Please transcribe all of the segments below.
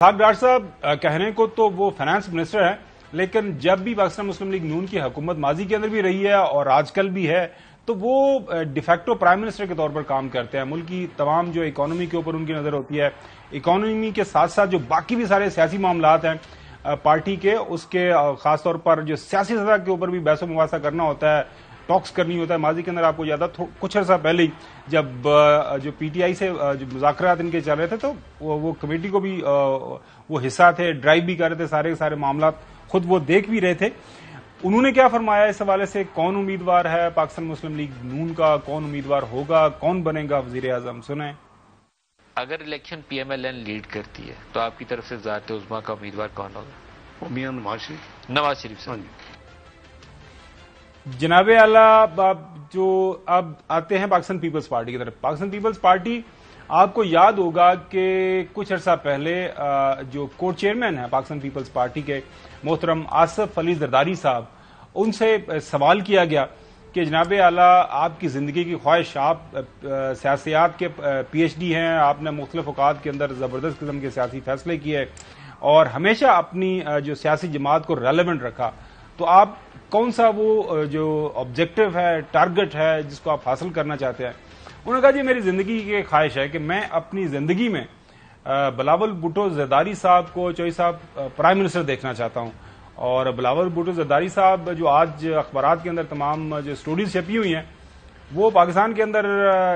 Doctor صاحب کہنے کو تو وہ فائنانس منسٹر ہیں، لیکن جب بھی پاکستان مسلم لیگ نون کی حکومت ماضی کے اندر بھی رہی ہے اور آج کل بھی ہے تو وہ ڈیفیکٹو پرائم منسٹر کے طور پر کام کرتے ہیں. ملک کی تمام جو اکانومی کے اوپر ان کی نظر ہوتی ہے، اکانومی کے ساتھ ساتھ جو باقی بھی سارے سیاسی معاملات ہیں پارٹی کے، اس کے خاص طور پر جو سیاسی سطح کے اوپر بھی بحث و مباحثہ کرنا ہوتا ہے، ٹاکس کرنی ہوتا ہے. ماضی کے اندر آپ کو یاد ہے کچھ عرصہ پہلے ہی جب جو پی ٹی آئی سے جو مذاکرات ان کے چل رہے تھے تو وہ کمیٹی کو بھی وہ حصہ تھے، ڈرائیو بھی کر رہے تھے، سارے کے سارے معاملات خود وہ دیکھ بھی رہے تھے. انہوں نے کیا فرمایا اس حوالے سے؟ کون امیدوار ہے پاکستان مسلم لیگ نون کا؟ کون امیدوار ہوگا؟ کون بنے گا وزیر اعظم؟ سنیں. اگر election P M L N lead کرتی ہے تو آپ کی طرف سے ذات عظمیٰ کا امیدوار کون ہوگا؟ میاں نواز شریف. نواز شریف صاحب. جناب اعلیٰ، جو اب آتے ہیں پاکستان پیپلز پارٹی کی طرف. پاکستان پیپلز پارٹی آپ کو یاد ہوگا کہ کچھ عرصہ پہلے جو کو چیئرمین ہیں پاکستان پیپلز پارٹی کے محترم آصف علی زرداری صاحب، ان سے سوال کیا گیا کہ جناب اعلیٰ آپ کی زندگی کی خواہش، آپ سیاسیات کے پی ایچ ڈی ہیں، آپ نے مختلف اوقات کے اندر زبردست قسم کے سیاسی فیصلے کیے اور ہمیشہ اپنی جو سیاسی جماعت کو ریلیونٹ رکھا، تو آپ کون سا وہ جو آبجیکٹو ہے، ٹارگٹ ہے جس کو آپ حاصل کرنا چاہتے ہیں؟ انہوں نے کہا جی میری زندگی کی خواہش ہے کہ میں اپنی زندگی میں بلاول بھٹو زرداری صاحب کو چوہدری صاحب پرائم منسٹر دیکھنا چاہتا ہوں. اور بلاول بھٹو زرداری صاحب جو آج اخبارات کے اندر تمام جو سٹوریز چھپی ہوئی ہیں، وہ پاکستان کے اندر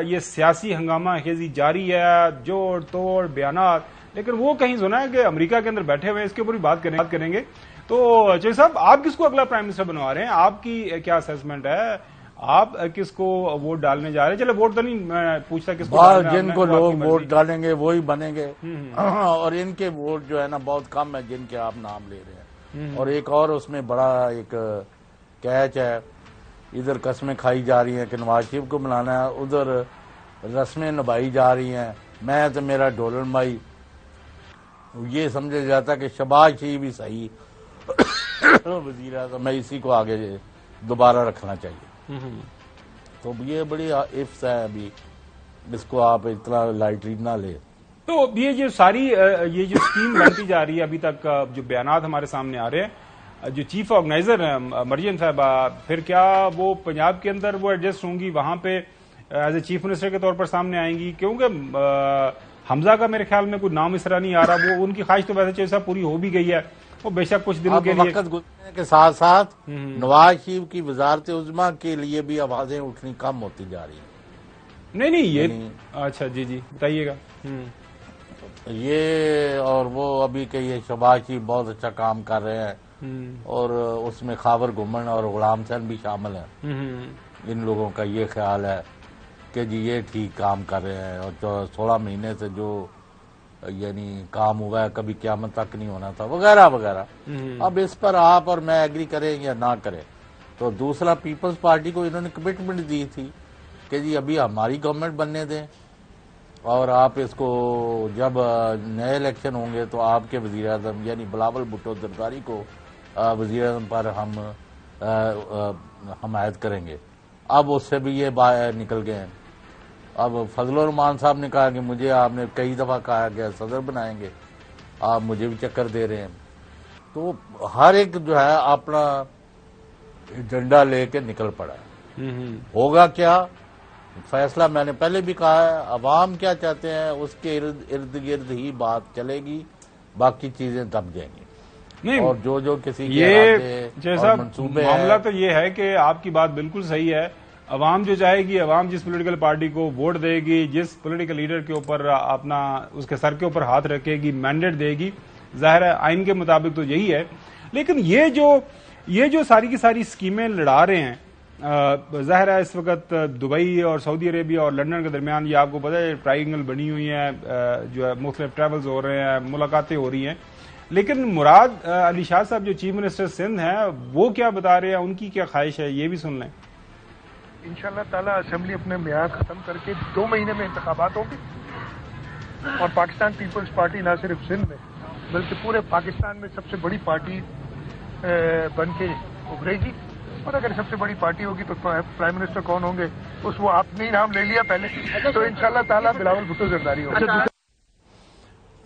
یہ سیاسی ہنگامہ خیزی جاری ہے، جوڑ توڑ بیانات، لیکن وہ کہیں سنا ہے کہ امریکہ کے اندر بیٹھے ہوئے. اس کے اوپر بھی بات کریں گے. تو چوہدری صاحب، آپ کس کو اگلا پرائم منسٹر بنوا رہے ہیں؟ آپ کی کیا اسیسمنٹ ہے؟ آپ کس کو ووٹ ڈالنے جا رہے ہیں؟ چلے ووٹ تو نہیں میں پوچھتا کس کو، جن کو لوگ ووٹ ڈالیں گے وہی بنیں گے، اور ان کے ووٹ جو ہے نا بہت کم ہے جن کے آپ نام لے رہے ہیں. اور ایک اور اس میں بڑا ایک کیچ ہے، ادھر قسمیں کھائی جا رہی ہیں کہ نواز شریف کو بنانا ہے، ادھر رسمیں نبھائی جا رہی ہیں. میں تو میرا ڈولن بھائی یہ سمجھا جاتا کہ شہباز شریف بھی صحیح وزیر اعظم، میں اسی کو آگے دوبارہ رکھنا چاہیے. تو یہ بڑی افس ہے، ابھی اس کو آپ اتنا لائٹلی نہ لے. تو یہ جو ساری یہ جو اسکیم بنتی جا رہی ہے، ابھی تک جو بیانات ہمارے سامنے آ رہے ہیں، جو چیف آرگنائزر ہیں مریم صاحبہ، پھر کیا وہ پنجاب کے اندر وہ ایڈجسٹ ہوں گی، وہاں پہ ایز اے چیف منسٹر کے طور پر سامنے آئیں گی؟ کیونکہ حمزہ کا میرے خیال میں کوئی نام اس طرح نہیں آ رہا. وہ ان کی خواہش تو ویسے جیسا پوری ہو بھی گئی ہے، وہ بے شک کچھ دنوں کے لیے وقت گزرنے کے ساتھ ساتھ نواز شریف کی وزارت عظمیٰ کے لیے بھی آوازیں اٹھنی کم ہوتی جا رہی ہیں. نہیں یہ اچھا جی بتائیے گا. یہ اور وہ ابھی کہ یہ شہباز شریف بہت اچھا کام کر رہے ہیں، اور اس میں خاور گمن اور غلام حسین بھی شامل ہیں. ان لوگوں کا یہ خیال ہے کہ جی یہ ٹھیک کام کر رہے ہیں، اور 16 مہینے سے جو یعنی کام ہوا ہے کبھی قیامت تک نہیں ہونا تھا، وغیرہ وغیرہ. اب اس پر آپ اور میں ایگری کریں یا نہ کریں، تو دوسرا پیپلز پارٹی کو انہوں نے کمٹمنٹ دی تھی کہ جی ابھی ہماری گورنمنٹ بننے دیں، اور آپ اس کو جب نئے الیکشن ہوں گے تو آپ کے وزیر اعظم یعنی بلاول بھٹو زرداری کو وزیر اعظم پر ہم حمایت کریں گے. اب اس سے بھی یہ نکل گئے ہیں. اب فضل الرحمان صاحب نے کہا کہ مجھے آپ نے کئی دفعہ کہا کہ صدر بنائیں گے، آپ مجھے بھی چکر دے رہے ہیں. تو ہر ایک جو ہے اپنا ایجنڈا لے کے نکل پڑا ہے. ہوگا کیا فیصلہ میں نے پہلے بھی کہا ہے، عوام کیا چاہتے ہیں اس کے ارد گرد ہی بات چلے گی، باقی چیزیں دب جائیں گی. نہیں، اور جو کسی جیسا معاملہ تو یہ ہے کہ آپ کی بات بالکل صحیح ہے. عوام جو چاہے گی، عوام جس پولیٹیکل پارٹی کو ووٹ دے گی، جس پولیٹیکل لیڈر کے اوپر اپنا اس کے سر کے اوپر ہاتھ رکھے گی، مینڈیٹ دے گی، ظاہر ہے آئین کے مطابق تو یہی ہے. لیکن یہ جو ساری کی ساری اسکیمیں لڑا رہے ہیں، ظاہر ہے اس وقت دبئی اور سعودی عربیہ اور لندن کے درمیان یہ آپ کو پتہ ہے ٹرائنگل بنی ہوئی ہیں، جو ہے مختلف ٹریولز ہو رہے ہیں، ملاقاتیں ہو رہی ہیں. لیکن مراد علی شاہ صاحب جو چیف منسٹر سندھ ہیں، وہ کیا بتا رہے ہیں، ان کی کیا خواہش ہے، یہ بھی سن لیں. انشاءاللہ تعالی اسمبلی اپنے میعاد ختم کر کے 2 مہینے میں انتخابات ہوں گے، اور پاکستان پیپلز پارٹی نہ صرف سندھ میں بلکہ پورے پاکستان میں سب سے بڑی پارٹی بن کے ابھرے گی. اور اگر سب سے بڑی پارٹی ہوگی تو پرائم منسٹر کون ہوں گے، وہ آپ نے ہی نام لے لیا پہلے، تو انشاءاللہ تعالی بلاول بھٹو زرداری ہوگا.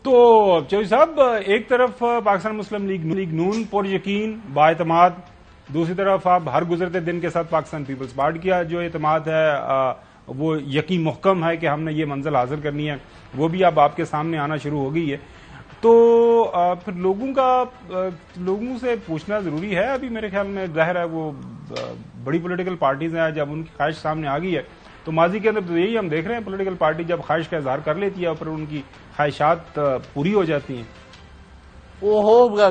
تو چودھری صاحب، ایک طرف پاکستان مسلم لیگ نون پر یقین با اعتماد، دوسری طرف آپ ہر گزرتے دن کے ساتھ پاکستان پیپلز پارٹی کا جو اعتماد ہے وہ یقین محکم ہے کہ ہم نے یہ منزل حاصل کرنی ہے، وہ بھی اب آپ کے سامنے آنا شروع ہو گئی ہے. تو پھر لوگوں سے پوچھنا ضروری ہے. ابھی میرے خیال میں ظاہر ہے وہ بڑی پولیٹیکل پارٹیز ہیں، جب ان کی خواہش سامنے آ گئی ہے تو ماضی کے اندر تو یہی ہم دیکھ رہے ہیں، پولیٹیکل پارٹی جب خواہش کا اظہار کر لیتی ہے اور پھر ان کی خواہشات پوری ہو جاتی ہیں. وہ ہوگا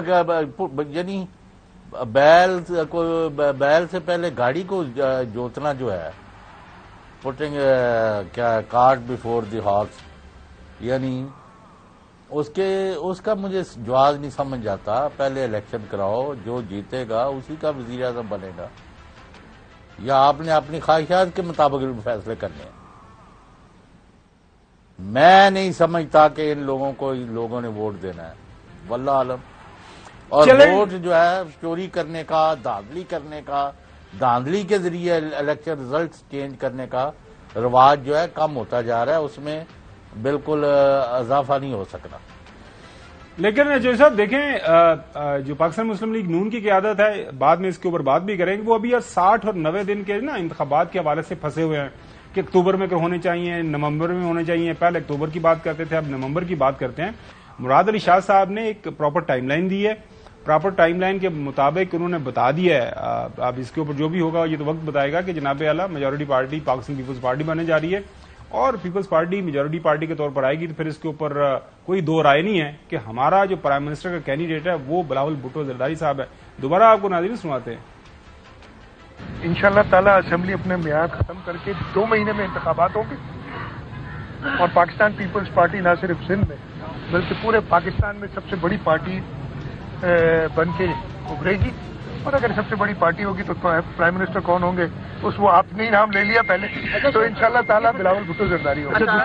یعنی بیل سے پہلے گاڑی کو جوتنا جو ہے، پٹنگ کیا کارٹ بیفور دی ہارس، یعنی اس کا مجھے جواز نہیں سمجھ آتا. پہلے الیکشن کراؤ، جو جیتے گا اسی کا وزیر اعظم بنے گا، یا آپ نے اپنی خواہشات کے مطابق فیصلے کرنے ہیں. میں نہیں سمجھتا کہ ان لوگوں نے ووٹ دینا ہے، واللہ عالم. اور ووٹ جو ہے چوری کرنے کا، دھاندلی کے ذریعے الیکشن ریزلٹس چینج کرنے کا رواج جو ہے کم ہوتا جا رہا ہے، اس میں بالکل اضافہ نہیں ہو سکتا. لیکن جو صاحب دیکھیں، جو پاکستان مسلم لیگ نون کی قیادت ہے، بعد میں اس کے اوپر بات بھی کریں گے، وہ ابھی 60 اور 90 دن کے نا انتخابات کے حوالے سے پھنسے ہوئے ہیں کہ اکتوبر میں ہونے چاہیے، نومبر میں ہونے چاہیے. پہلے اکتوبر کی بات کرتے تھے، اب نومبر کی بات کرتے ہیں. مراد علی شاہ صاحب نے ایک پراپر ٹائم لائن دی ہے، پراپر ٹائم لائن کے مطابق انہوں نے بتا دیا ہے. اب اس کے اوپر جو بھی ہوگا یہ تو وقت بتائے گا کہ جناب اعلیٰ میجورٹی پارٹی پاکستان پیپلز پارٹی بننے جا رہی ہے، اور پیپلز پارٹی میجورٹی پارٹی کے طور پر آئے گی. تو پھر اس کے اوپر کوئی دو رائے نہیں ہے کہ ہمارا جو پرائم منسٹر کا کینڈیڈیٹ ہے وہ بلاول بھٹو زرداری صاحب ہے. دوبارہ آپ کو ناظرین سناتے ہیں. انشاءاللہ تعالیٰ اسمبلی اپنے میعاد ختم کر کے 2 مہینے میں انتخابات ہوں گے، اور پاکستان پیپلز پارٹی نہ صرف سندھ میں بلکہ پورے پاکستان میں سب سے بڑی پارٹی بن کے ابھرے گی. اور اگر سب سے بڑی پارٹی ہوگی تو پرائم منسٹر کون ہوں گے، وہ آپ نے ہی نام لے لیا پہلے، تو انشاءاللہ تعالیٰ بلاول بھٹو زرداری ہوگا.